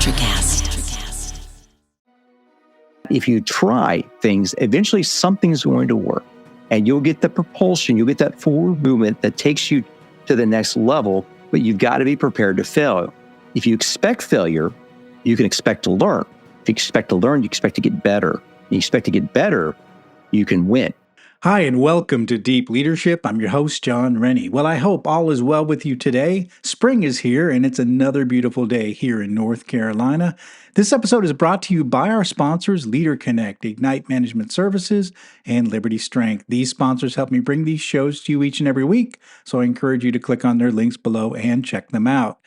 Electricast. If you try things, eventually something's going to work and you'll get the propulsion, you'll get that forward movement that takes you to the next level, but you've got to be prepared to fail. If you expect failure, you can expect to learn. If you expect to learn, you expect to get better. If you expect to get better, you can win. Hi, and welcome to Deep Leadership. I'm your host, John Rennie. Well, I hope all is well with you today. Spring is here, and it's another beautiful day here in North Carolina. This episode is brought to you by our sponsors, Leader Connect, Ignite Management Services, and Liberty Strength. These sponsors help me bring these shows to you each and every week, so I encourage you to click on their links below and check them out.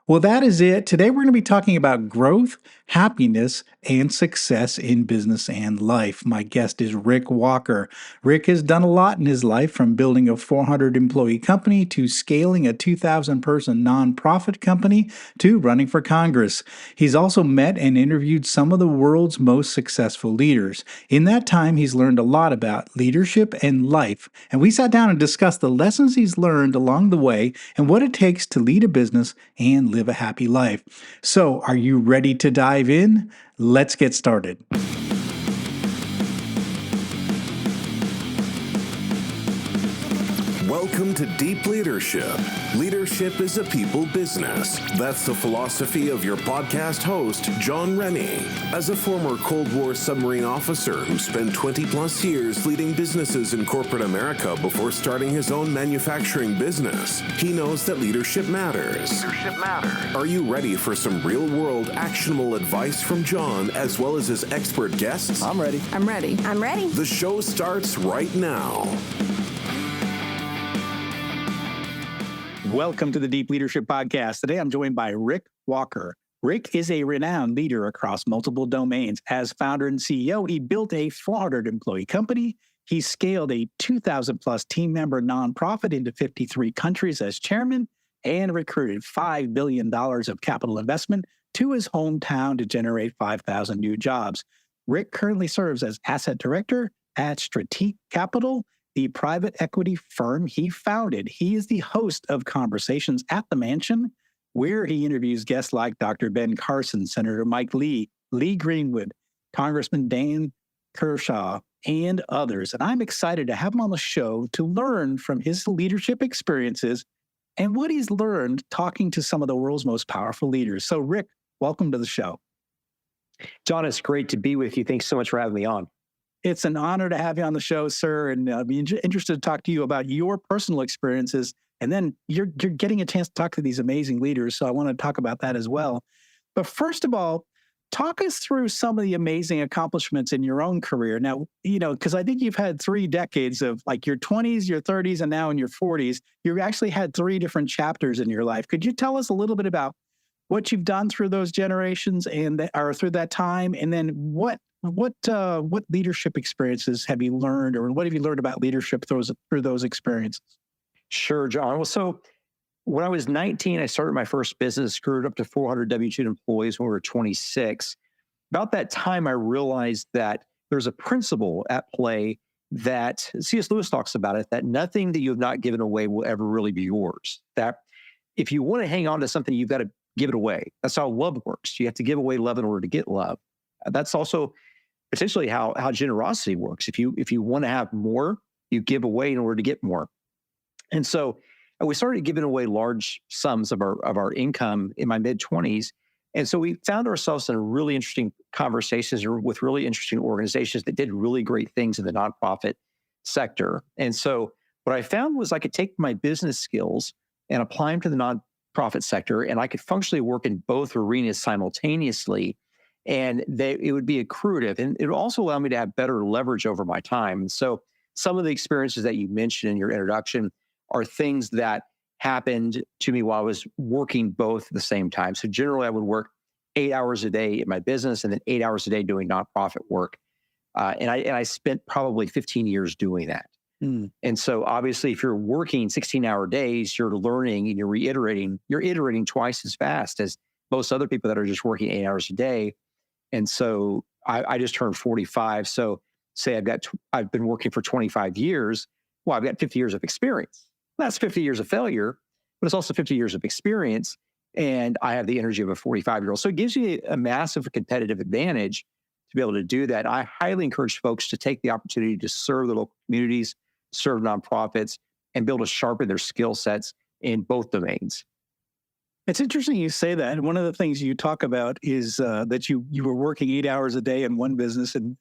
Well, that is it. Today, we're going to be talking about growth, happiness, and success in business and life. My guest is Rick Walker. Rick has done a lot in his life, from building a 400-employee company to scaling a 2,000-person nonprofit company to running for Congress. He's also met and interviewed some of the world's most successful leaders. In that time, he's learned a lot about leadership and life, and we sat down and discussed the lessons he's learned along the way and what it takes to lead a business and live a happy life. So, are you ready to dive in? Let's get started. Welcome to Deep Leadership. Leadership is a people business. That's the philosophy of your podcast host, John Rennie. As a former Cold War submarine officer who spent 20 plus years leading businesses in corporate America before starting his own manufacturing business, he knows that leadership matters. Are you ready for some real-world actionable advice from John as well as his expert guests? I'm ready. The show starts right now. Welcome to the Deep Leadership Podcast. Today, I'm joined by Rick Walker. Rick is a renowned leader across multiple domains. As founder and CEO, he built a 400-employee company. He scaled a 2,000-plus team-member nonprofit into 53 countries as chairman and recruited $5 billion of capital investment to his hometown to generate 5,000 new jobs. Rick currently serves as asset director at Stratiq Capital, the private equity firm he founded. He is the host of Conversations at the Mansion, where he interviews guests like Dr. Ben Carson, Senator Mike Lee, Lee Greenwood, Congressman Dan Kershaw, and others. And I'm excited to have him on the show to learn from his leadership experiences and what he's learned talking to some of the world's most powerful leaders. So, Rick, welcome to the show. John, it's great to be with you. Thanks so much for having me on. It's an honor to have you on the show, sir, and I'd be interested to talk to you about your personal experiences. And then you're getting a chance to talk to these amazing leaders, so I want to talk about that as well. But first of all, talk us through some of the amazing accomplishments in your own career. Now, because I think you've had 3 decades of like your 20s, your 30s, and now in your 40s. You've actually had 3 different chapters in your life. Could you tell us a little bit about what you've done through those generations or through that time, and then what leadership experiences have you learned, or what have you learned about leadership through those experiences? Sure, John. Well, so when I was 19, I started my first business, screwed up to 400 W-2 employees when we were 26. About that time, I realized that there's a principle at play that C.S. Lewis talks about it, that nothing that you have not given away will ever really be yours. That if you want to hang on to something, you've got to give it away. That's how love works. You have to give away love in order to get love. That's also potentially how generosity works. If you want to have more, you give away in order to get more. And so we started giving away large sums of our income in my mid-20s. And so we found ourselves in really interesting conversations with really interesting organizations that did really great things in the nonprofit sector. And so what I found was I could take my business skills and apply them to the nonprofit sector, and I could functionally work in both arenas simultaneously. And it would be accretive, and it would also allow me to have better leverage over my time. And so some of the experiences that you mentioned in your introduction are things that happened to me while I was working both at the same time. So generally, I would work 8 hours a day in my business and then 8 hours a day doing nonprofit work. And I spent probably 15 years doing that. And so obviously, if you're working 16-hour days, you're learning and you're iterating twice as fast as most other people that are just working 8 hours a day. And so I just turned 45. So say I've been working for 25 years. Well, I've got 50 years of experience. That's 50 years of failure, but it's also 50 years of experience. and I have the energy of a 45-year-old. So it gives you a massive competitive advantage to be able to do that. I highly encourage folks to take the opportunity to serve the local communities, serve nonprofits, and be able to sharpen their skill sets in both domains. It's interesting you say that. One of the things you talk about is that you were working 8 hours a day in one business and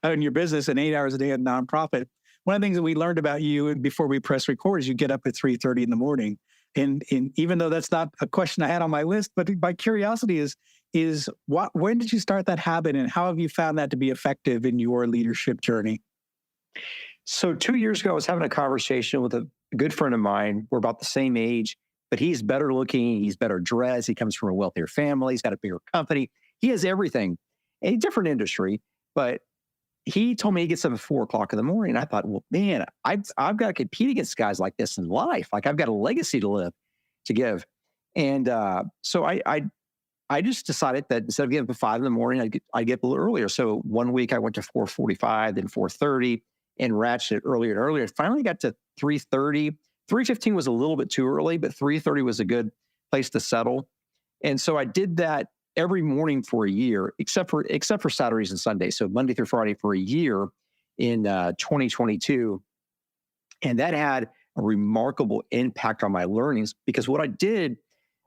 in your business and 8 hours a day in nonprofit. One of the things that we learned about you before we press record is you get up at 3:30 in the morning. And even though that's not a question I had on my list, but my curiosity is when did you start that habit and how have you found that to be effective in your leadership journey? So 2 years ago, I was having a conversation with a good friend of mine. We're about the same age, but he's better looking. He's better dressed. He comes from a wealthier family. He's got a bigger company. He has everything, a different industry, but he told me he gets up at 4:00 in the morning. I thought, well, man, I've got to compete against guys like this in life. Like I've got a legacy to give. And so I just decided that instead of getting up at 5 in the morning, I'd get up a little earlier. So one week I went to 4:45, then 4:30, and ratcheted earlier and earlier. Finally got to 3:30. 3:15 was a little bit too early, but 3:30 was a good place to settle. And so I did that every morning for a year, except for Saturdays and Sundays. So Monday through Friday for a year in 2022. And that had a remarkable impact on my learnings because what I did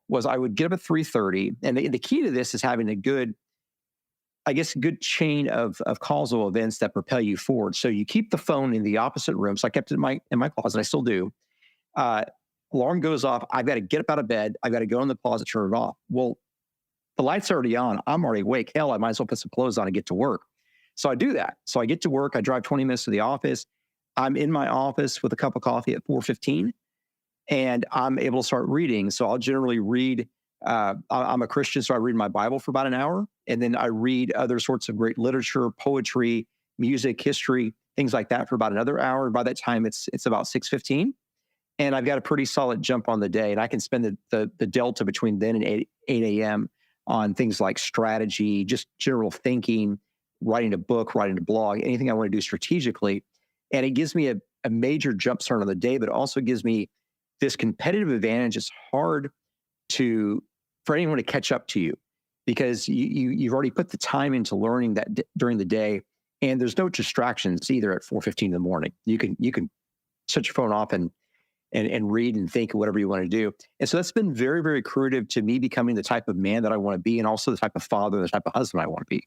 was I would get up at 3:30. And the key to this is having a good chain of causal events that propel you forward. So you keep the phone in the opposite room. So I kept it in my closet. I still do. Alarm goes off. I've got to get up out of bed. I've got to go in the closet, turn it off. Well, the light's already on. I'm already awake. Hell, I might as well put some clothes on and get to work. So I do that. So I get to work. I drive 20 minutes to the office. I'm in my office with a cup of coffee at 4:15, and I'm able to start reading. So I'll generally read. I'm a Christian, so I read my Bible for about an hour, and then I read other sorts of great literature, poetry, music, history, things like that for about another hour. By that time, it's about 6:15, and I've got a pretty solid jump on the day, and I can spend the delta between then and 8 a.m. on things like strategy, just general thinking, writing a book, writing a blog, anything I want to do strategically. And it gives me a major jump start on the day, but it also gives me this competitive advantage. It's hard for anyone to catch up to you because you've already put the time into learning that during the day, and there's no distractions either at 4:15 in the morning. You can shut your phone off and read and think of whatever you want to do. And so that's been very, very accretive to me becoming the type of man that I want to be and also the type of father, the type of husband I want to be.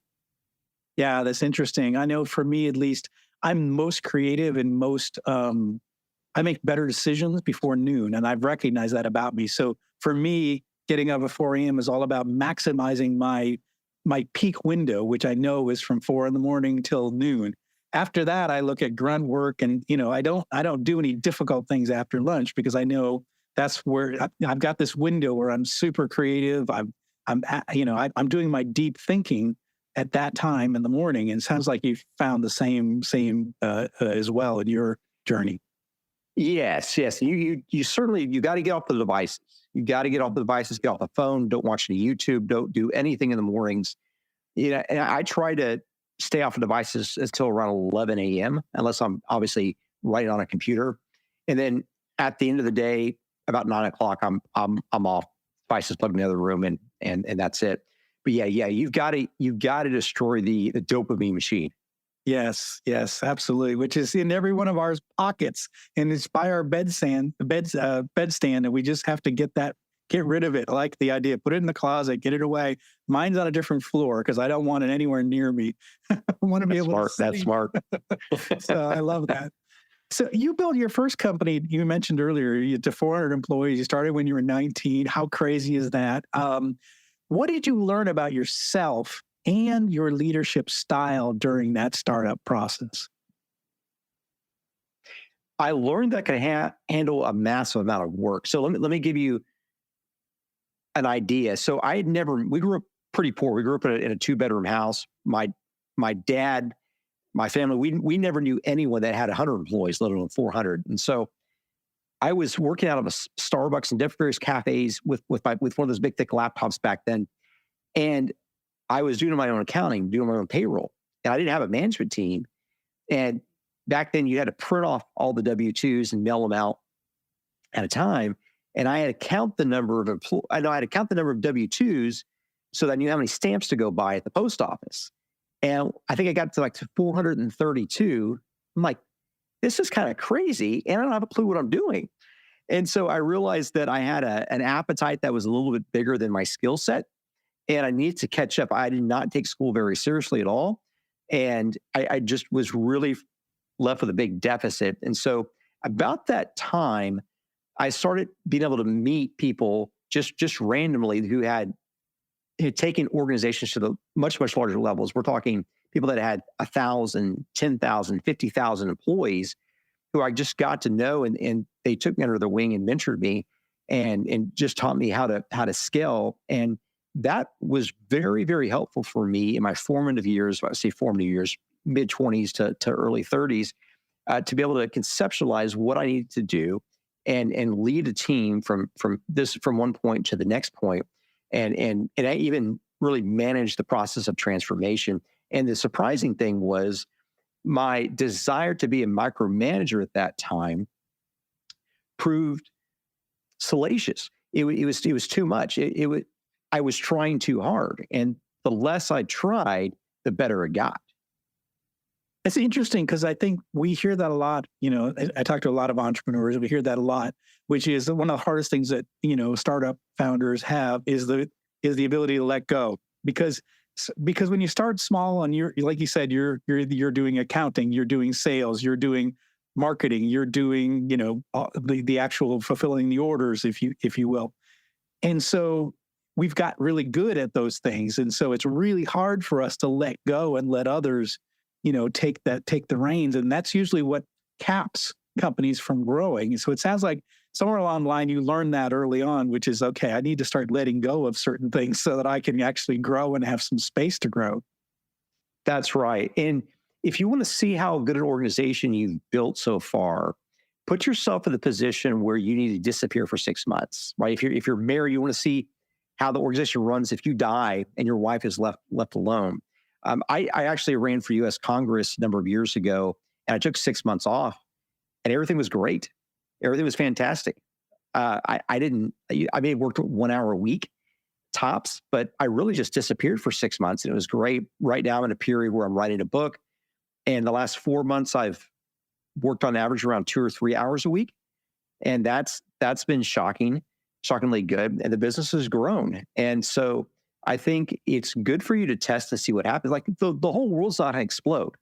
Yeah, that's interesting. I know for me, at least, I'm most creative and I make better decisions before noon, and I've recognized that about me. So for me, getting up at 4 a.m. is all about maximizing my peak window, which I know is from 4 in the morning till noon. After that, I look at grunt work, and I don't do any difficult things after lunch because I know that's where I've got this window where I'm super creative. I'm doing my deep thinking at that time in the morning, and it sounds like you've found the same as well in your journey. Yes. You certainly got to get off the devices. You got to get off the devices, get off the phone. Don't watch any YouTube. Don't do anything in the mornings. And I try to stay off of devices until around 11 a.m. unless I'm obviously writing on a computer. And then at the end of the day, about 9 o'clock, I'm off. Devices plugged in the other room, and that's it. But yeah, you've got to destroy the dopamine machine. Yes, absolutely. Which is in every one of our pockets, and it's by our bedstand, and we just have to get rid of it. I like the idea. Put it in the closet, get it away. Mine's on a different floor because I don't want it anywhere near me. I want to be able to sleep. That's smart. So I love that. So you built your first company, you mentioned earlier, to 400 employees. You started when you were 19. How crazy is that? What did you learn about yourself and your leadership style during that startup process? I learned that I can handle a massive amount of work. So let me give you an idea. So we grew up pretty poor. We grew up in a 2-bedroom house. My dad, my family, we never knew anyone that had 100 employees, let alone 400. And so I was working out of a Starbucks and various cafes with one of those big, thick laptops back then. And I was doing my own accounting, doing my own payroll, and I didn't have a management team. And back then you had to print off all the W-2s and mail them out at a time. And I had to count the number of I had to count the number of W-2s so that I knew how many stamps to go buy at the post office. And I think I got to 432. I'm like, this is kind of crazy, and I don't have a clue what I'm doing. And so I realized that I had an appetite that was a little bit bigger than my skill set, and I needed to catch up. I did not take school very seriously at all, and I just was really left with a big deficit. And so about that time, I started being able to meet people just randomly who had taken organizations to the much, much larger levels. We're talking people that had 1,000, 10,000, 50,000 employees who I just got to know, and they took me under their wing and mentored me and just taught me how to scale. And that was very, very helpful for me in my formative years. I say formative years, mid-20s to early 30s, to be able to conceptualize what I needed to do and lead a team from one point to the next point. And I even really managed the process of transformation. And the surprising thing was my desire to be a micromanager at that time proved salacious. It was too much. I was trying too hard, and the less I tried, the better it got. It's interesting because I think we hear that a lot. I talk to a lot of entrepreneurs. We hear that a lot, which is one of the hardest things that, startup founders have is the ability to let go. Because when you start small and you're, like you said, you're doing accounting, you're doing sales, you're doing marketing, you're doing, the actual fulfilling the orders, if you will. And so we've got really good at those things. And so it's really hard for us to let go and let others take the reins. And that's usually what caps companies from growing. So it sounds like somewhere along the line, you learned that early on, which is, okay, I need to start letting go of certain things so that I can actually grow and have some space to grow. That's right. And if you want to see how good an organization you've built so far, put yourself in the position where you need to disappear for 6 months, right? If you're married, you want to see how the organization runs if you die and your wife is left alone. I actually ran for U.S. Congress a number of years ago, and I took 6 months off, and everything was great. Everything was fantastic. I may have worked 1 hour a week tops, but I really just disappeared for 6 months, and it was great. Right now I'm in a period where I'm writing a book, and the last 4 months I've worked on average around 2 or 3 hours a week, and that's been shockingly good, and the business has grown. And so I think it's good for you to test and see what happens. Like the whole world's not going to explode.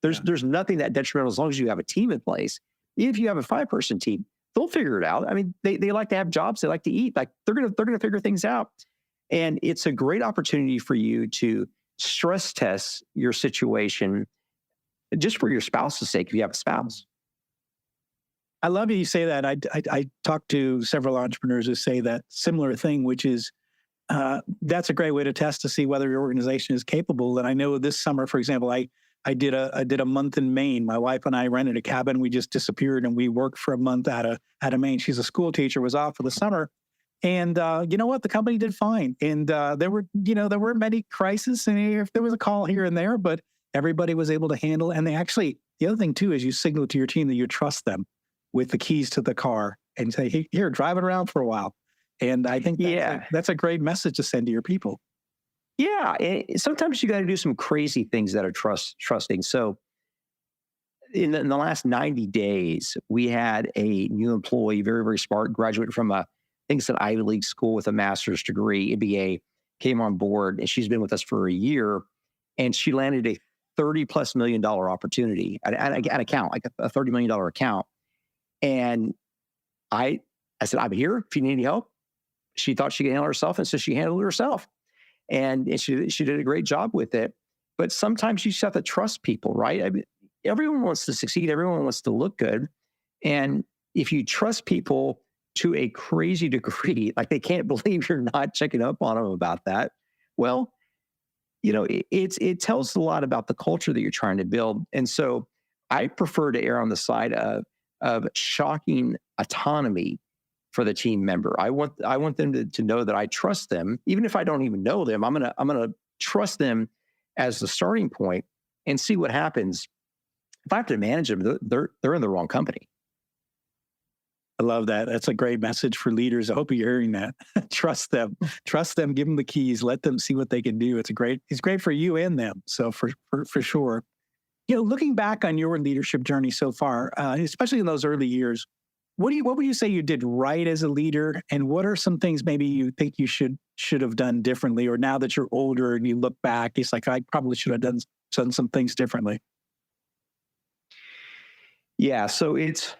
There's nothing that detrimental as long as you have a team in place. If you have a 5-person team, they'll figure it out. I mean, they like to have jobs. They like to eat. Like they're gonna figure things out. And it's a great opportunity for you to stress test your situation just for your spouse's sake, if you have a spouse. I love you say that. I talked to several entrepreneurs who say that similar thing, which is that's a great way to test to see whether your organization is capable. And I know this summer, for example, I did a month in Maine. My wife and I rented a cabin. We just disappeared and we worked for a month out of Maine. She's a school teacher, was off for the summer. And you know what? The company did fine. And there were many crises, and if there was a call here and there, but everybody was able to handle. And the other thing too is you signal to your team that you trust them with the keys to the car and say, hey, here, drive it around for a while. And I think that's a great message to send to your people. Yeah. Sometimes you got to do some crazy things that are trusting. So in the last 90 days, we had a new employee, very, very smart, graduated from it's an Ivy League school with a master's degree, MBA, came on board, and she's been with us for a year, and she landed a $30+ million opportunity, an account, like a $30 million account. And I said, I'm here if you need any help. She thought she could handle it herself, and so she handled it herself. And she did a great job with it. But sometimes you just have to trust people, right? I mean, everyone wants to succeed. Everyone wants to look good. And if you trust people to a crazy degree, like they can't believe you're not checking up on them about that, well, it tells a lot about the culture that you're trying to build. And so I prefer to err on the side of shocking autonomy for the team member. I want them to know that I trust them, even if I don't even know them. I'm gonna trust them as the starting point and see what happens. If I have to manage them, they're in the wrong company. I love that. That's a great message for leaders. I hope you're hearing that. Trust them. Trust them. Give them the keys. Let them see what they can do. It's great for you and them. So for sure. Looking back on your leadership journey so far, especially in those early years, what would you say you did right as a leader, and what are some things maybe you think you should have done differently, or now that you're older and you look back, it's like I probably should have done some things differently? Yeah, so it's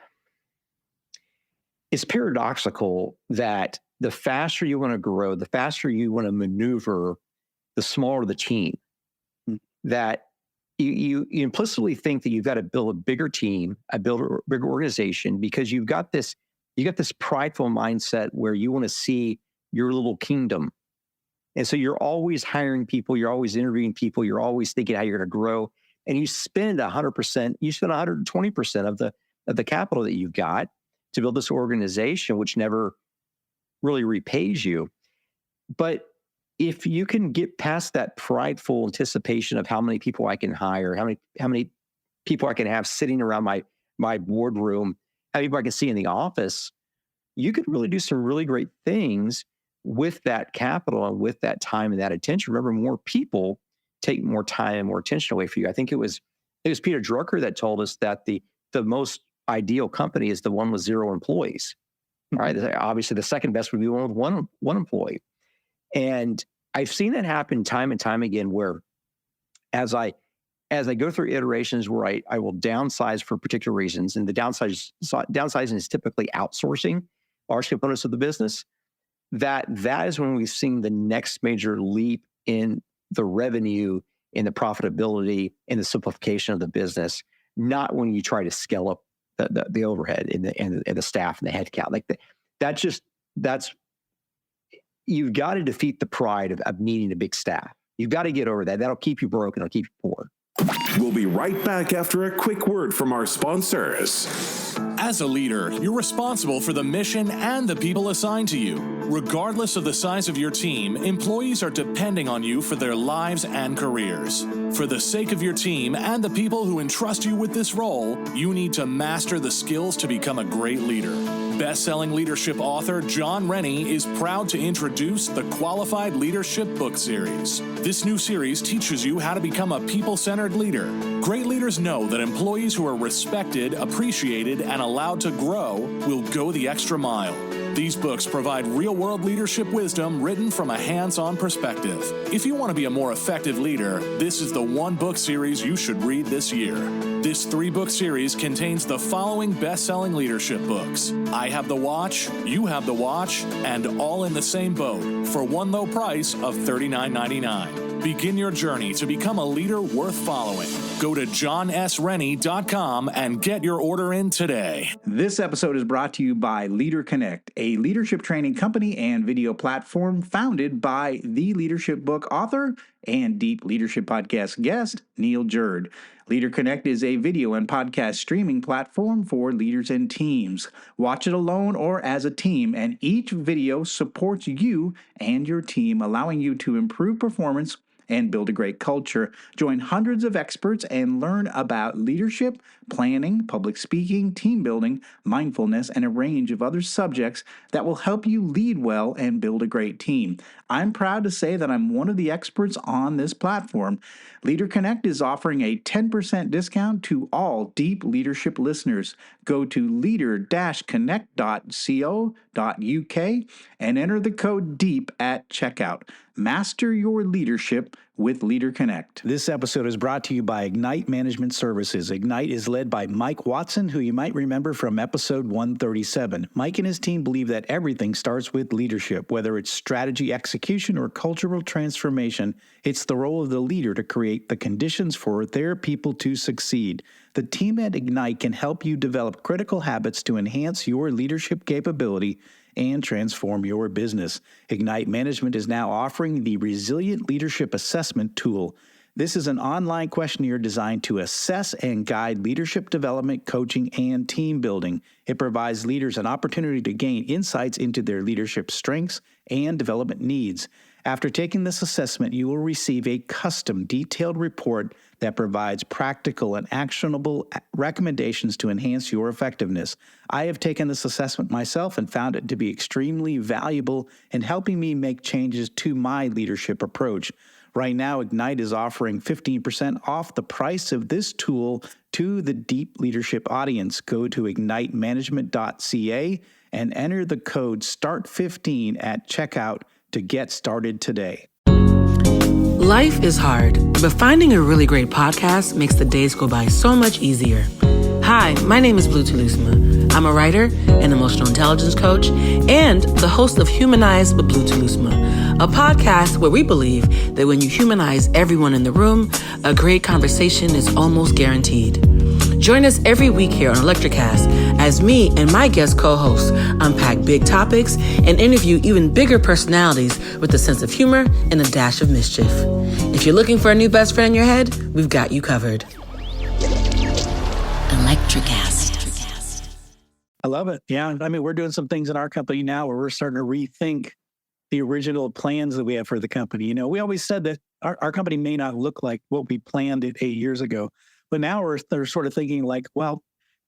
paradoxical that the faster you want to grow, the faster you want to maneuver, the smaller the team. That you implicitly think that you've got to build a bigger team, build a bigger organization, because you got this prideful mindset where you want to see your little kingdom. And so you're always hiring people, you're always interviewing people, you're always thinking how you're going to grow. And you spend 100%, you spend 120% of the capital that you've got to build this organization, which never really repays you. But if you can get past that prideful anticipation of how many people I can hire, how many people I can have sitting around my boardroom, how many people I can see in the office, you could really do some really great things with that capital and with that time and that attention. Remember, more people take more time and more attention away from you. I think it was Peter Drucker that told us that the most ideal company is the one with 0 employees. Right? Obviously, the second best would be one with one employee. And I've seen that happen time and time again, where as I go through iterations where I will downsize for particular reasons, and the downsizing is typically outsourcing large components of the business, that is when we've seen the next major leap in the revenue, in the profitability, in the simplification of the business, not when you try to scale up the overhead and the staff and the headcount. Like that's you've got to defeat the pride of needing a big staff. You've got to get over that. That'll keep you broke and it'll keep you poor. We'll be right back after a quick word from our sponsors. As a leader, you're responsible for the mission and the people assigned to you. Regardless of the size of your team, employees are depending on you for their lives and careers. For the sake of your team and the people who entrust you with this role, you need to master the skills to become a great leader. Best-selling leadership author John Rennie is proud to introduce the Qualified Leadership Book Series. This new series teaches you how to become a people-centered leader. Great leaders know that employees who are respected, appreciated, and allowed to grow will go the extra mile. These books provide real-world leadership wisdom written from a hands-on perspective. If you want to be a more effective leader, this is the one book series you should read this year. This 3-book series contains the following best-selling leadership books: I Have the Watch, You Have the Watch, and All in the Same Boat, for one low price of $39.99. Begin your journey to become a leader worth following. Go to johnsrennie.com and get your order in today. This episode is brought to you by Leader Connect, a leadership training company and video platform founded by the leadership book author and Deep Leadership Podcast guest, Neil Jerd. Leader Connect is a video and podcast streaming platform for leaders and teams. Watch it alone or as a team, and each video supports you and your team, allowing you to improve performance and build a great culture. Join hundreds of experts and learn about leadership, planning, public speaking, team building, mindfulness, and a range of other subjects that will help you lead well and build a great team. I'm proud to say that I'm one of the experts on this platform. Leader Connect is offering a 10% discount to all Deep Leadership listeners. Go to leader-connect.co.uk and enter the code DEEP at checkout. Master your leadership with Leader Connect. This episode is brought to you by Ignite Management Services. Ignite is led by Mike Watson, who you might remember from episode 137. Mike and his team believe that everything starts with leadership, whether it's strategy execution or cultural transformation. It's the role of the leader to create the conditions for their people to succeed. The team at Ignite can help you develop critical habits to enhance your leadership capability and transform your business. Ignite Management is now offering the Resilient Leadership Assessment Tool. This is an online questionnaire designed to assess and guide leadership development, coaching, and team building. It provides leaders an opportunity to gain insights into their leadership strengths and development needs. After taking this assessment, you will receive a custom, detailed report that provides practical and actionable recommendations to enhance your effectiveness. I have taken this assessment myself and found it to be extremely valuable in helping me make changes to my leadership approach. Right now, Ignite is offering 15% off the price of this tool to the Deep Leadership audience. Go to ignitemanagement.ca and enter the code START15 at checkout to get started today. Life is hard, but finding a really great podcast makes the days go by so much easier. Hi, my name is Blue Telusma. I'm a writer, an emotional intelligence coach, and the host of Humanize with Blue Telusma, a podcast where we believe that when you humanize everyone in the room, a great conversation is almost guaranteed. Join us every week here on Electricast as me and my guest co-hosts unpack big topics and interview even bigger personalities with a sense of humor and a dash of mischief. If you're looking for a new best friend in your head, we've got you covered. Electricast. I love it. Yeah. I mean, we're doing some things in our company now where we're starting to rethink the original plans that we have for the company. You know, we always said that our company may not look like what we planned it 8 years ago. But now they're sort of thinking like, well,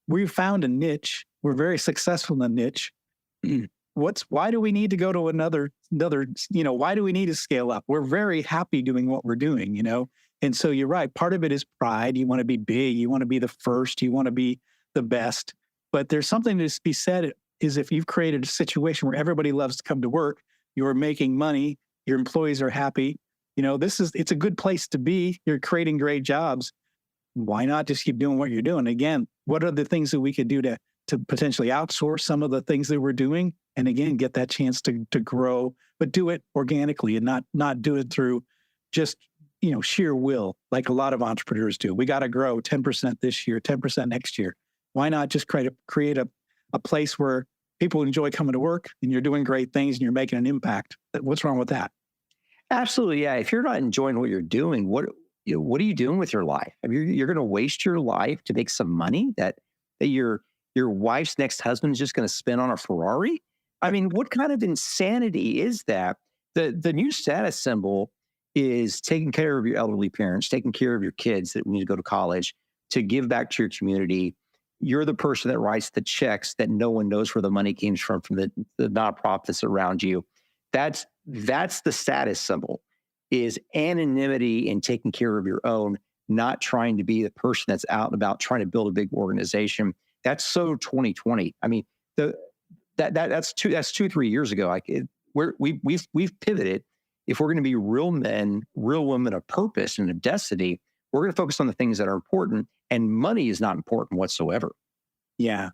we found a niche. We're very successful in the niche. Why do we need to go to another, why do we need to scale up? We're very happy doing what we're doing, And so you're right. Part of it is pride. You want to be big. You want to be the first. You want to be the best. But there's something to be said is if you've created a situation where everybody loves to come to work, you're making money, your employees are happy, it's a good place to be. You're creating great jobs. Why not just keep doing what you're doing? Again, what are the things that we could do to potentially outsource some of the things that we're doing? And again, get that chance to grow, but do it organically and not do it through just, sheer will, like a lot of entrepreneurs do. We got to grow 10% this year, 10% next year. Why not just create a place where people enjoy coming to work and you're doing great things and you're making an impact? What's wrong with that? Absolutely. Yeah. If you're not enjoying what you're doing, what are you doing with your life? I mean, you're going to waste your life to make some money that your wife's next husband is just going to spend on a Ferrari? I mean, what kind of insanity is that? The new status symbol is taking care of your elderly parents, taking care of your kids that need to go to college, to give back to your community. You're the person that writes the checks that no one knows where the money came from the nonprofits around you. That's the status symbol. Is anonymity and taking care of your own, not trying to be the person that's out and about trying to build a big organization. That's so 2020. I mean, that's 2-3 years ago. We've pivoted. If we're going to be real men, real women of purpose and of destiny, we're going to focus on the things that are important, and money is not important whatsoever. Yeah.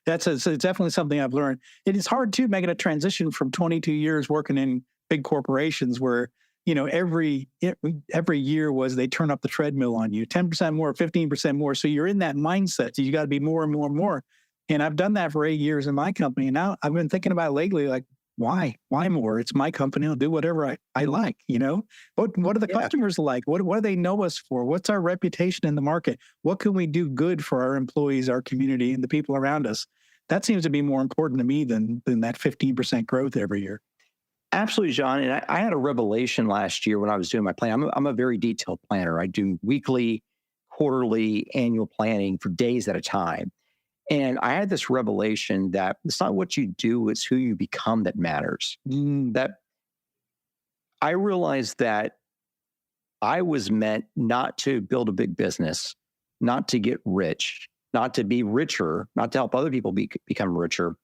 That's definitely something I've learned. It is hard too making a transition from 22 years working in big corporations where every year was they turn up the treadmill on you, 10% more, 15% more. So you're in that mindset. So you got to be more and more and more. And I've done that for 8 years in my company. And now I've been thinking about it lately, like, why more? It's my company. I'll do whatever I like, What are the customers like? What do they know us for? What's our reputation in the market? What can we do good for our employees, our community, and the people around us? That seems to be more important to me than that 15% growth every year. Absolutely, John. And I had a revelation last year when I was doing my plan. I'm a very detailed planner. I do weekly, quarterly, annual planning for days at a time. And I had this revelation that it's not what you do, it's who you become that matters. That I realized that I was meant not to build a big business, not to get rich, not to be richer, not to help other people become richer.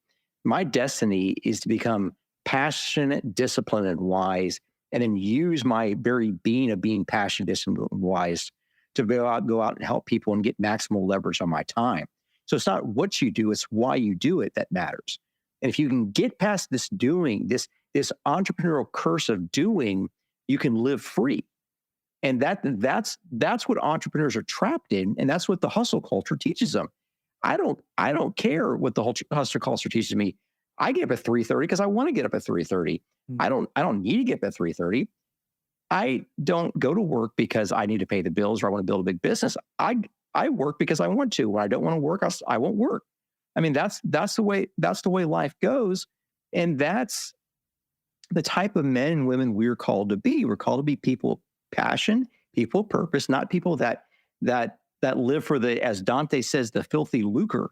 My destiny is to become passionate, disciplined, and wise, and then use my very being of being passionate, disciplined, and wise to go out and help people and get maximal leverage on my time. So it's not what you do, it's why you do it that matters. And if you can get past this doing, this entrepreneurial curse of doing, you can live free. And that's what entrepreneurs are trapped in, and that's what the hustle culture teaches them. I don't care what the hustle culture teaches me. I get up at 3:30 because I want to get up at 3:30. I don't need to get up at 3:30. I don't go to work because I need to pay the bills or I want to build a big business. I work because I want to. When I don't want to work, I won't work. I mean, that's the way life goes. And that's the type of men and women we're called to be. We're called to be people of passion, people of purpose, not people that live for the, as Dante says, the filthy lucre.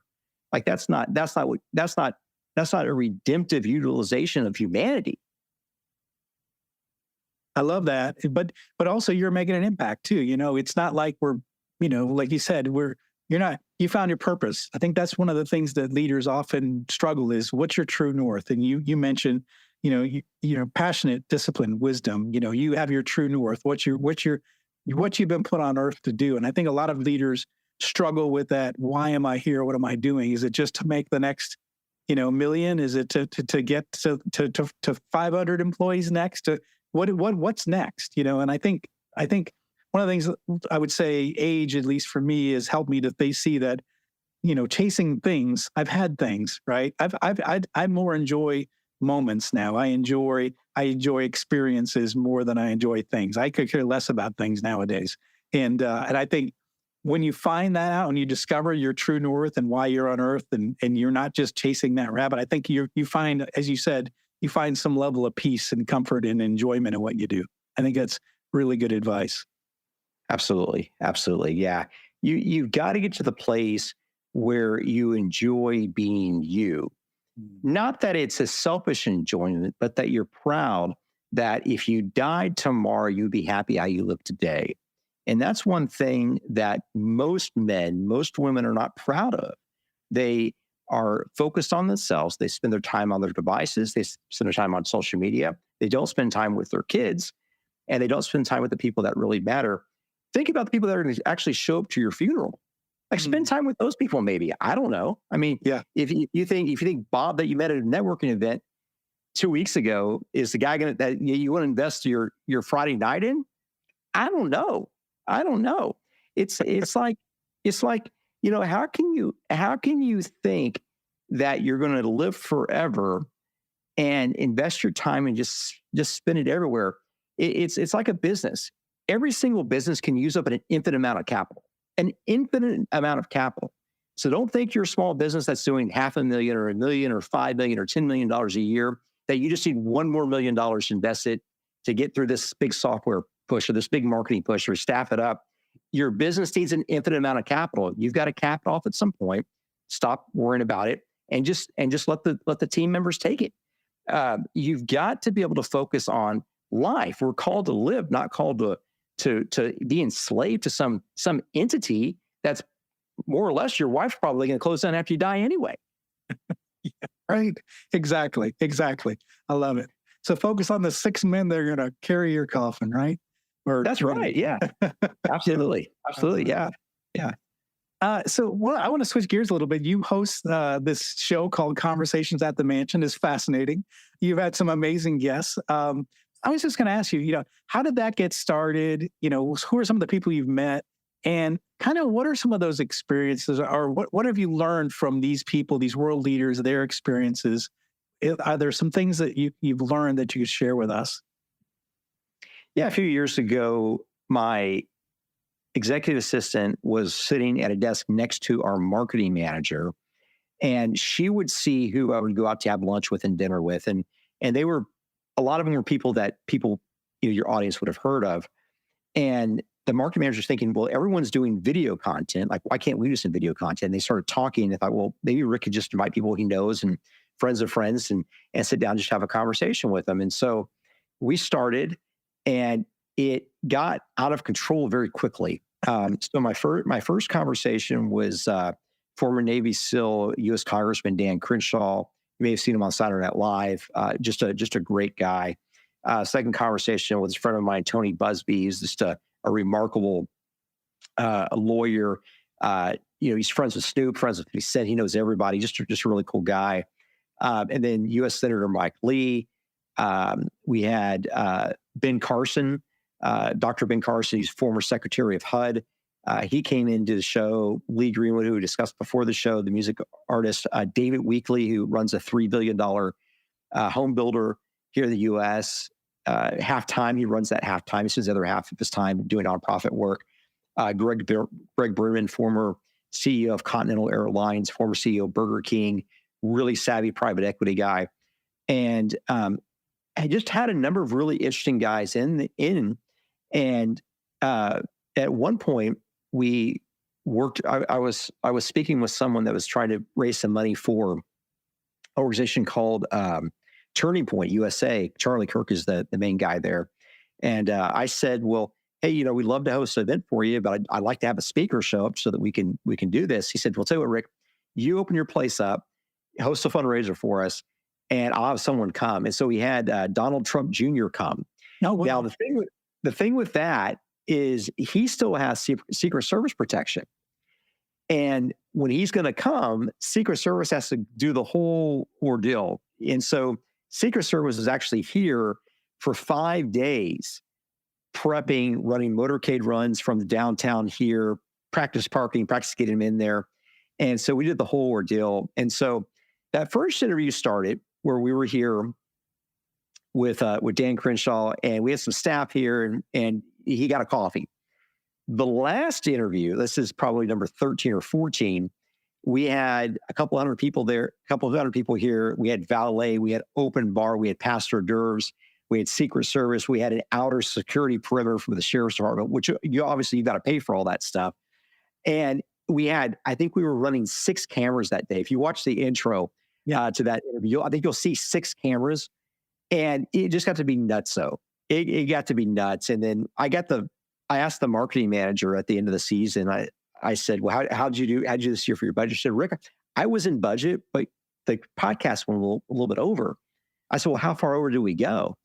Like that's not a redemptive utilization of humanity. I love that. But also you're making an impact too. It's not like we're, like you said, you found your purpose. I think that's one of the things that leaders often struggle is what's your true north? And you mentioned, passionate, discipline, wisdom, you have your true north, what you've been put on earth to do. And I think a lot of leaders struggle with that. Why am I here? What am I doing? Is it just to make the next, million? Is it to get to 500 employees next? What's next? And I think one of the things I would say age, at least for me, has helped me to see that, chasing things. I've had things, right? I more enjoy moments now. I enjoy experiences more than I enjoy things. I could care less about things nowadays. And I think when you find that out and you discover your true north and why you're on earth and you're not just chasing that rabbit, I think you find, as you said, you find some level of peace and comfort and enjoyment in what you do. I think that's really good advice. Absolutely. Absolutely. Yeah. You've got to get to the place where you enjoy being you. Not that it's a selfish enjoyment, but that you're proud that if you died tomorrow, you'd be happy how you live today. And that's one thing that most men, most women are not proud of. They are focused on themselves. They spend their time on their devices. They spend their time on social media. They don't spend time with their kids, and they don't spend time with the people that really matter. Think about the people that are going to actually show up to your funeral. Like spend time with those people, maybe. I don't know. I mean, yeah. If you think Bob that you met at a networking event 2 weeks ago is the guy that you want to invest your Friday night in, I don't know. It's like how can you think that you're going to live forever and invest your time and just spend it everywhere? It's like a business. Every single business can use up an infinite amount of capital. An infinite amount of capital. So don't think you're a small business that's doing $500,000 or $1 million or $5 million or $10 million a year that you just need $1 more million invested to get through this big software push or this big marketing push or staff it up. Your business needs an infinite amount of capital. You've got to cap it off at some point. Stop worrying about it and just let the team members take it. You've got to be able to focus on life. We're called to live, not called to be enslaved to some entity that's more or less your wife's probably going to close down after you die anyway. Yeah, right. Exactly. I love it. So focus on the 6 men that are going to carry your coffin, right? That's right. Yeah. Absolutely. Yeah. So I want to switch gears a little bit. You host this show called Conversations at the Mansion. It's fascinating. You've had some amazing guests. I was just going to ask you, how did that get started? Who are some of the people you've met? And kind of what are some of those experiences or what have you learned from these people, these world leaders, their experiences? Are there some things that you've learned that you could share with us? Yeah, a few years ago, my executive assistant was sitting at a desk next to our marketing manager, and she would see who I would go out to have lunch with and dinner with. And they were, a lot of them were people that your audience would have heard of. And the marketing manager was thinking, well, everyone's doing video content. Like, why can't we do some video content? And they started talking. And they thought, well, maybe Rick could just invite people he knows and friends of friends and sit down and just have a conversation with them. And so we started, and it got out of control very quickly. So my first conversation was former Navy SEAL, U.S. Congressman Dan Kershaw. You may have seen him on Saturday Night Live. Just a great guy. Second conversation with a friend of mine, Tony Busby. He's just a remarkable lawyer. He's friends with Snoop, friends with 50 Cent. He knows everybody. Just a really cool guy. And then U.S. Senator Mike Lee. We had Ben Carson, Dr. Ben Carson. He's former Secretary of HUD. He came into the show. Lee Greenwood, who we discussed before the show, the music artist. David Weekley, who runs a $3 billion home builder here in the U.S. Halftime, he runs that Halftime. He spends the other half of his time doing nonprofit work. Greg Berman, former CEO of Continental Airlines, former CEO of Burger King, really savvy private equity guy. And I just had a number of really interesting guys in, and at one point we worked. I was speaking with someone that was trying to raise some money for an organization called Turning Point USA. Charlie Kirk is the main guy there, and I said, well, hey, we'd love to host an event for you, but I'd like to have a speaker show up so that we can do this. He said, well, tell you what, Rick, you open your place up, host a fundraiser for us, and I'll have someone come. And so we had Donald Trump Jr. come. Now, the thing with that is he still has Secret Service protection. And when he's going to come, Secret Service has to do the whole ordeal. And so Secret Service is actually here for 5 days, prepping, running motorcade runs from the downtown here, practice parking, practice getting him in there. And so we did the whole ordeal. And so that first interview started where we were here with Dan Kershaw, and we had some staff here, and he got a coffee. The last interview, this is probably number 13 or 14, we had a couple hundred people there, a couple of hundred people here. We had valet, we had open bar, we had pass hors d'oeuvres, we had Secret Service, we had an outer security perimeter from the Sheriff's Department, which you got to pay for all that stuff. And we had, I think we were running 6 cameras that day. If you watch the intro to that interview, I think you'll see 6 cameras, and it just got to be nutso. It got to be nuts. And then I asked the marketing manager at the end of the season, I said, well, how'd you do this year for your budget? She said, Rick, I was in budget, but the podcast went a little bit over. I said, well, how far over do we go?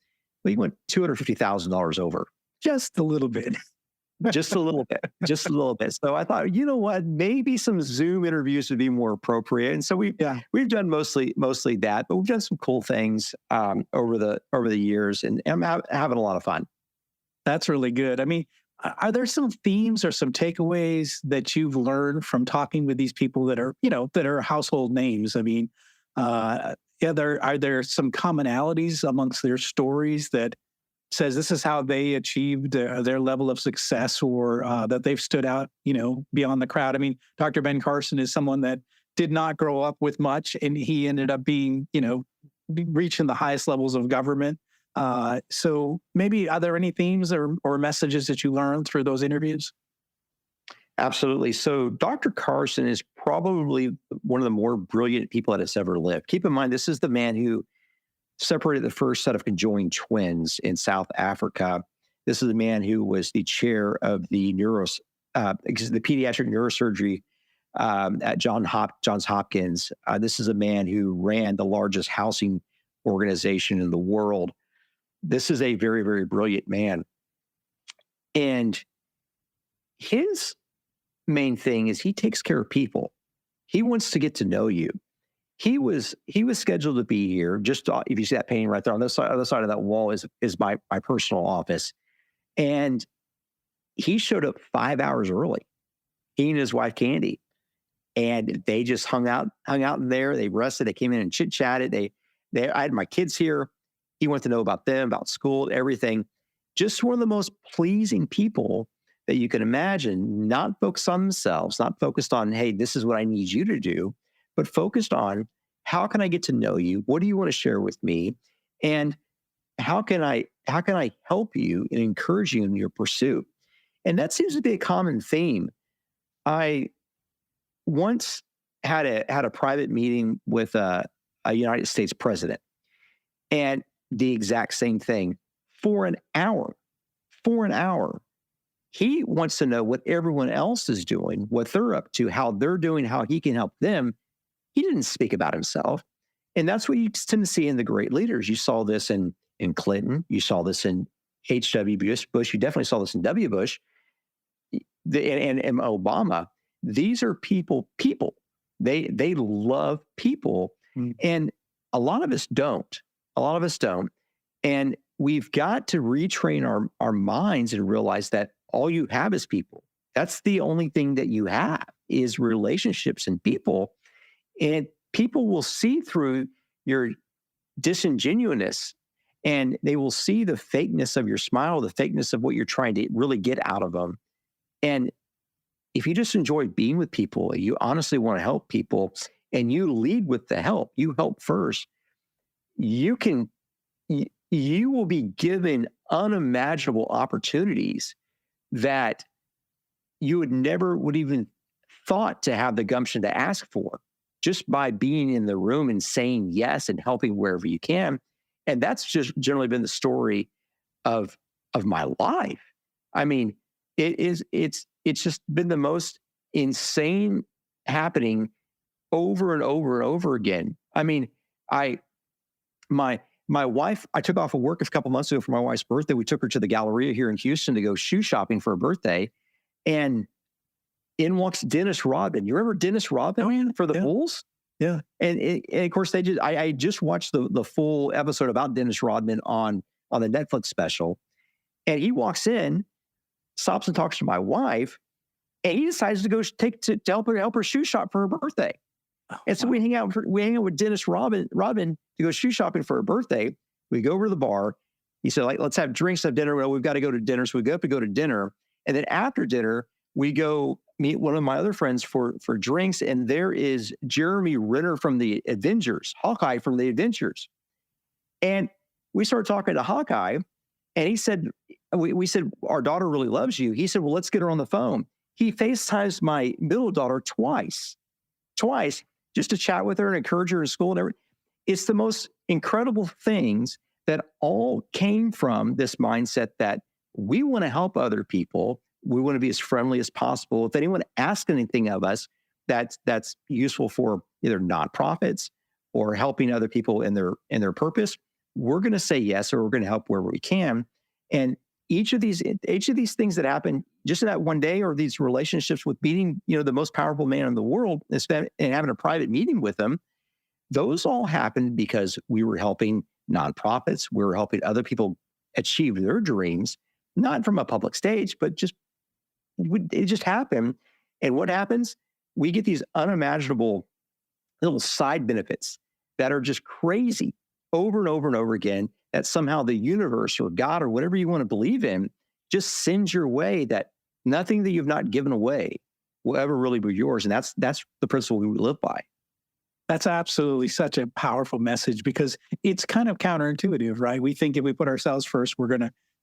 Well, he went $250,000 over. Just a little bit. Just a little bit. Just a little bit. So I thought, you know what? Maybe some Zoom interviews would be more appropriate. And so we've done mostly that, but we've done some cool things over the years, and I'm having a lot of fun. That's really good. I mean, are there some themes or some takeaways that you've learned from talking with these people that are household names? I mean, are there some commonalities amongst their stories that says this is how they achieved their level of success, or that they've stood out, beyond the crowd? I mean, Dr. Ben Carson is someone that did not grow up with much, and he ended up being, reaching the highest levels of government. So maybe, are there any themes or messages that you learned through those interviews? Absolutely. So Dr. Carson is probably one of the more brilliant people that has ever lived. Keep in mind, this is the man who separated the first set of conjoined twins in South Africa. This is the man who was the chair of the pediatric neurosurgery at Johns Hopkins. This is a man who ran the largest housing organization in the world. This is a very, very brilliant man. And his main thing is he takes care of people. He wants to get to know you. He was scheduled to be here. Just if you see that painting right there on the other side of that wall is my personal office. And he showed up 5 hours early. He and his wife Candy. And they just hung out in there. They rested. They came in and chit-chatted. I had my kids here. He wanted to know about them, about school, everything. Just one of the most pleasing people that you can imagine, not focused on themselves, not focused on, hey, this is what I need you to do, but focused on, how can I get to know you? What do you want to share with me? And how can I help you and encourage you in your pursuit? And that seems to be a common theme. I once had a private meeting with a United States president, and the exact same thing for an hour. He wants to know what everyone else is doing, what they're up to, how they're doing, how he can help them. He didn't speak about himself. And that's what you tend to see in the great leaders. You saw this in Clinton. You saw this in H.W. Bush. You definitely saw this in W. Bush and Obama. These are people. They love people. And a lot of us don't. And we've got to retrain our minds and realize that all you have is people. That's the only thing that you have is relationships and people. And people will see through your disingenuousness, and they will see the fakeness of your smile, the fakeness of what you're trying to really get out of them. And if you just enjoy being with people, you honestly want to help people, and you lead with the help, you help first, you can you will be given unimaginable opportunities that you would even thought to have the gumption to ask for, just by being in the room and saying yes and helping wherever you can. And that's just generally been the story of my life. I mean, it's just been the most insane happening over and over and over again. I mean, my wife, I took off of work a couple months ago for my wife's birthday. We took her to the Galleria here in Houston to go shoe shopping for her birthday. And in walks Dennis Rodman. You remember Dennis Rodman for the Bulls? Yeah. And of course, I just watched the full episode about Dennis Rodman on the Netflix special. And he walks in, stops and talks to my wife, and he decides to go to help her shoe shop for her birthday. Oh, and so we hang out with Dennis Rodman to go shoe shopping for her birthday. We go over to the bar. He said, let's have drinks, have dinner. Well, we've got to go to dinner. So we go up to go to dinner. And then after dinner, we go meet one of my other friends for drinks. And there is Jeremy Renner from the Avengers, Hawkeye from the Avengers. And we started talking to Hawkeye, and he said, we said, our daughter really loves you. He said, well, let's get her on the phone. He FaceTimes my middle daughter twice, just to chat with her and encourage her in school and everything. It's the most incredible things that all came from this mindset that we want to help other people. We want to be as friendly as possible. If anyone asks anything of us that's useful for either nonprofits or helping other people in their purpose, we're going to say yes, or we're going to help wherever we can. And each of these things that happen just in that one day, or these relationships with meeting, the most powerful man in the world and having a private meeting with them, those all happened because we were helping nonprofits. We were helping other people achieve their dreams, not from a public stage, but it just happened. And what happens? We get these unimaginable little side benefits that are just crazy over and over and over again, that somehow the universe or God or whatever you want to believe in just sends your way, that nothing that you've not given away will ever really be yours. And that's the principle we live by. That's absolutely such a powerful message, because it's kind of counterintuitive, right? We think if we put ourselves first,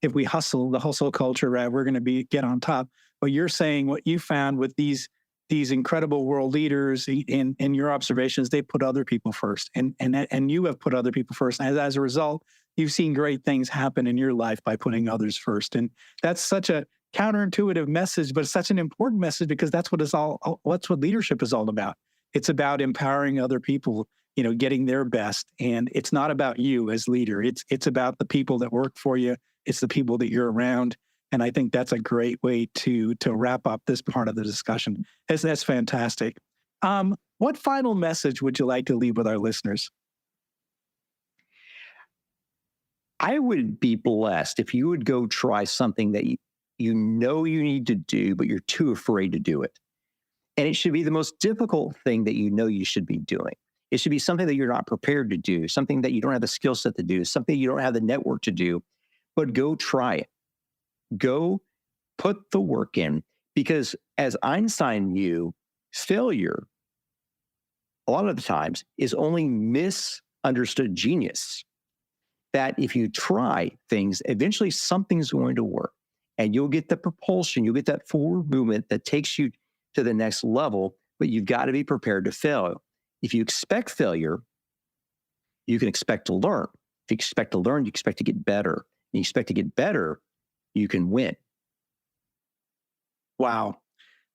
if we hustle, the hustle culture, right, we're going to get on top. But you're saying what you found with these incredible world leaders in your observations, they put other people first, and you have put other people first. And as a result, you've seen great things happen in your life by putting others first. And that's such a counterintuitive message, but it's such an important message, because that's what leadership is all about. It's about empowering other people, getting their best. And it's not about you as leader. It's about the people that work for you. It's the people that you're around. And I think that's a great way to wrap up this part of the discussion. That's fantastic. What final message would you like to leave with our listeners? I would be blessed if you would go try something that you need to do, but you're too afraid to do it. And it should be the most difficult thing that you should be doing. It should be something that you're not prepared to do, something that you don't have the skill set to do, something you don't have the network to do, but go try it. Go put the work in, because as Einstein knew, failure a lot of the times is only misunderstood genius. That if you try things, eventually something's going to work, and you'll get the propulsion, you'll get that forward movement that takes you to the next level, but you've got to be prepared to fail. If you expect failure, you can expect to learn. If you expect to learn, you expect to get better. And you expect to get better, you can win. Wow.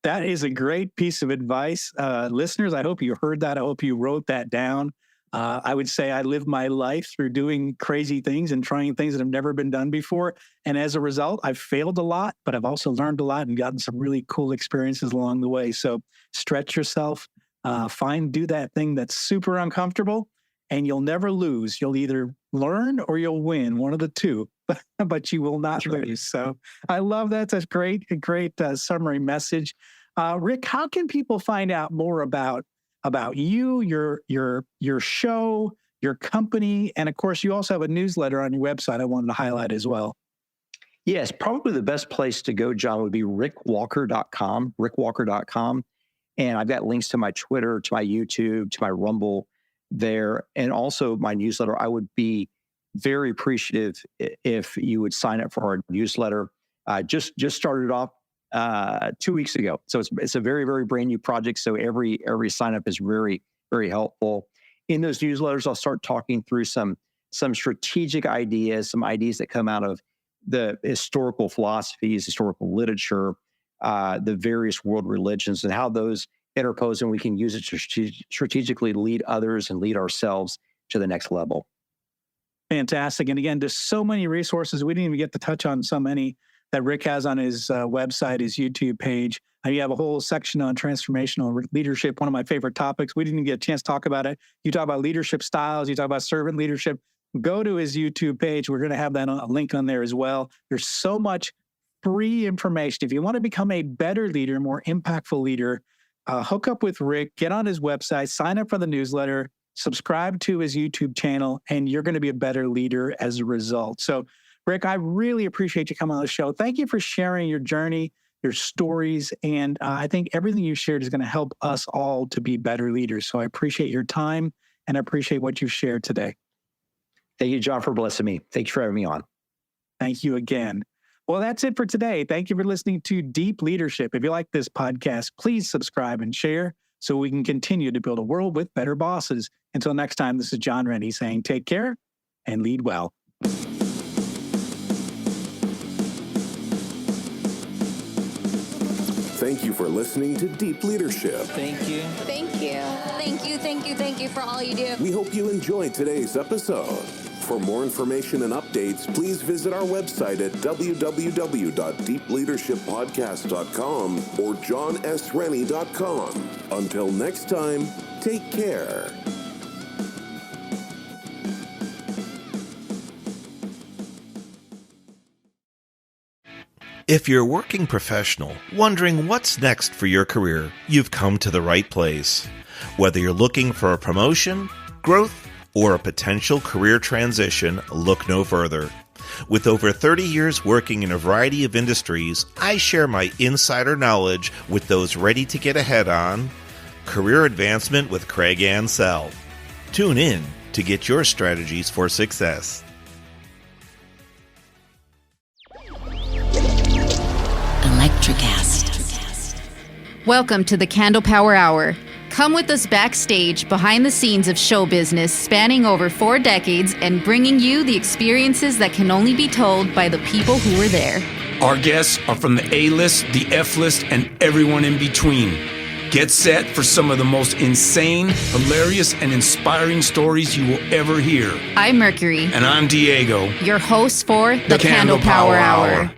That is a great piece of advice. Listeners, I hope you heard that. I hope you wrote that down. I would say I live my life through doing crazy things and trying things that have never been done before. And as a result, I've failed a lot, but I've also learned a lot and gotten some really cool experiences along the way. So stretch yourself, do that thing that's super uncomfortable, and you'll never lose. You'll either learn or you'll win, one of the two, but you will not lose. So I love that. That's a great summary message. Rick, how can people find out more about you, your show, your company, and of course, you also have a newsletter on your website I wanted to highlight as well? Yes, probably the best place to go, John, would be rickwalker.com, rickwalker.com. And I've got links to my Twitter, to my YouTube, to my Rumble there, and also my newsletter. I would be very appreciative if you would sign up for our newsletter. Just started off 2 weeks ago. So it's a very, very brand new project. So every sign up is very, very helpful. In those newsletters, I'll start talking through some strategic ideas, some ideas that come out of the historical philosophies, historical literature, the various world religions, and how those interpose, and we can use it to strategically lead others and lead ourselves to the next level. Fantastic. And again, there's so many resources. We didn't even get to touch on so many that Rick has on his website, his YouTube page. You have a whole section on transformational leadership, one of my favorite topics. We didn't even get a chance to talk about it. You talk about leadership styles. You talk about servant leadership. Go to his YouTube page. We're going to have that a link on there as well. There's so much free information. If you want to become a better leader, more impactful leader, hook up with Rick, get on his website, sign up for the newsletter, subscribe to his YouTube channel, and you're going to be a better leader as a result. So, Rick, I really appreciate you coming on the show. Thank you for sharing your journey, your stories, and I think everything you shared is going to help us all to be better leaders. So I appreciate your time, and I appreciate what you shared today. Thank you, John, for blessing me. Thank you for having me on. Thank you again. Well, that's it for today. Thank you for listening to Deep Leadership. If you like this podcast, please subscribe and share so we can continue to build a world with better bosses. Until next time, this is John Rennie saying take care and lead well. Thank you for listening to Deep Leadership. Thank you. Thank you. Thank you, thank you, thank you for all you do. We hope you enjoyed today's episode. For more information and updates, please visit our website at www.deepleadershippodcast.com or johnsrennie.com. Until next time, take care. If you're a working professional wondering what's next for your career, you've come to the right place. Whether you're looking for a promotion, growth, or a potential career transition, look no further. With over 30 years working in a variety of industries, I share my insider knowledge with those ready to get ahead on Career Advancement with Craig Ansell. Tune in to get your strategies for success. Welcome to the Candle Power Hour. Come with us backstage behind the scenes of show business spanning over 4 decades and bringing you the experiences that can only be told by the people who were there. Our guests are from the A-list, the F-list, and everyone in between. Get set for some of the most insane, hilarious, and inspiring stories you will ever hear. I'm Mercury. And I'm Diego. Your hosts for the Candle Power Hour.